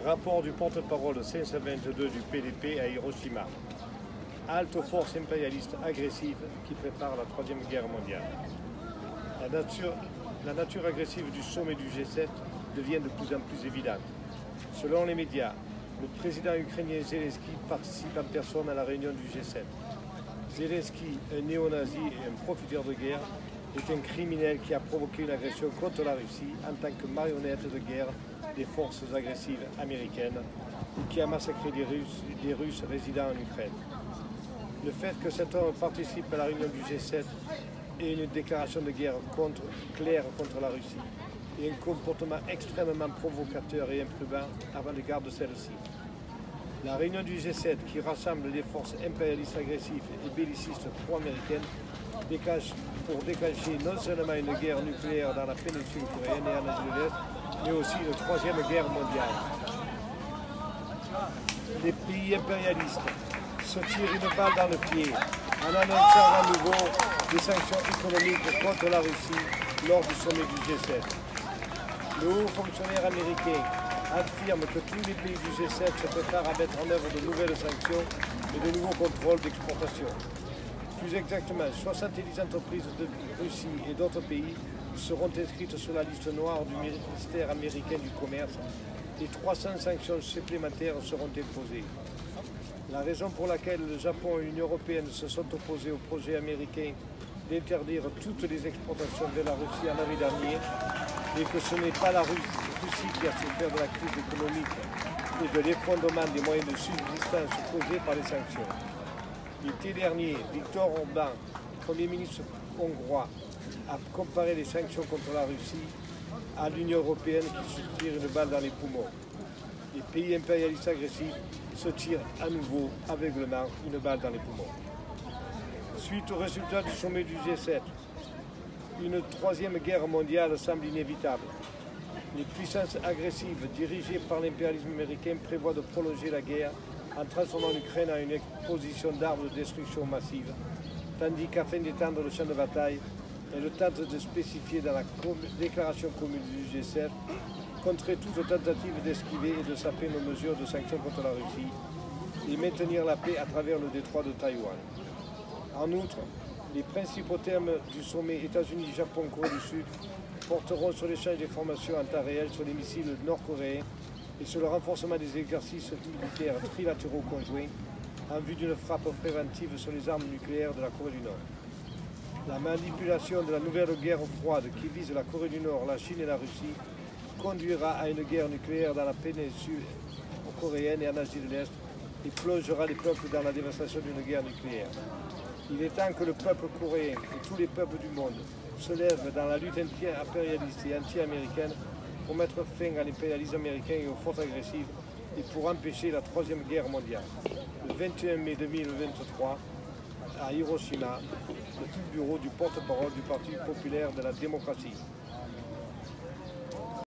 Rapport du porte-parole 522 du PDP à Hiroshima. Halte aux forces impérialistes agressives qui préparent la Troisième Guerre mondiale. La nature agressive du sommet du G7 devient de plus en plus évidente. Selon les médias, le président ukrainien Zelensky participe en personne à la réunion du G7. Zelensky, un néo-nazi et un profiteur de guerre, est un criminel qui a provoqué une agression contre la Russie en tant que marionnette de guerre des forces agressives américaines et qui a massacré des Russes résidant en Ukraine. Le fait que cet homme participe à la réunion du G7 est une déclaration de guerre claire contre la Russie et un comportement extrêmement provocateur et imprudent à l'égard de celle-ci. La réunion du G7, qui rassemble les forces impérialistes agressives et bellicistes pro-américaines, pour déclencher non seulement une guerre nucléaire dans la péninsule coréenne et en Asie de l'Est, mais aussi une troisième guerre mondiale. Les pays impérialistes se tirent une balle dans le pied en annonçant à nouveau des sanctions économiques contre la Russie lors du sommet du G7. Le haut fonctionnaire américain affirme que tous les pays du G7 se préparent à mettre en œuvre de nouvelles sanctions et de nouveaux contrôles d'exportation. Plus exactement, 70 entreprises de Russie et d'autres pays seront inscrites sur la liste noire du ministère américain du Commerce et 300 sanctions supplémentaires seront imposées. La raison pour laquelle le Japon et l'Union européenne se sont opposés au projet américain d'interdire toutes les exportations vers la Russie en avril dernier et que ce n'est pas la Russie qui a souffert de la crise économique et de l'effondrement des moyens de subsistance causés par les sanctions. L'été dernier, Viktor Orban, Premier ministre hongrois, a comparé les sanctions contre la Russie à l'Union européenne qui se tire une balle dans les poumons. Les pays impérialistes agressifs se tirent à nouveau aveuglément une balle dans les poumons. Suite aux résultats du sommet du G7, une troisième guerre mondiale semble inévitable. Les puissances agressives dirigées par l'impérialisme américain prévoient de prolonger la guerre en transformant l'Ukraine en une exposition d'armes de destruction massive, tandis qu'afin d'étendre le champ de bataille, elle tente de spécifier dans la déclaration commune du G7 contrer toute tentative d'esquiver et de saper nos mesures de sanctions contre la Russie et maintenir la paix à travers le détroit de Taïwan. En outre, les principaux thèmes du sommet États-Unis, Japon, Corée du Sud porteront sur l'échange d'informations en temps réel sur les missiles nord-coréens et sur le renforcement des exercices militaires trilatéraux conjoints en vue d'une frappe préventive sur les armes nucléaires de la Corée du Nord. La manipulation de la nouvelle guerre froide qui vise la Corée du Nord, la Chine et la Russie conduira à une guerre nucléaire dans la péninsule coréenne et en Asie de l'Est et plongera les peuples dans la dévastation d'une guerre nucléaire. Il est temps que le peuple coréen et tous les peuples du monde se lèvent dans la lutte anti-impérialiste et anti-américaine pour mettre fin à l'impérialisme américain et aux forces agressives et pour empêcher la Troisième Guerre mondiale. Le 21 mai 2023, à Hiroshima, le bureau du porte-parole du Parti populaire de la démocratie.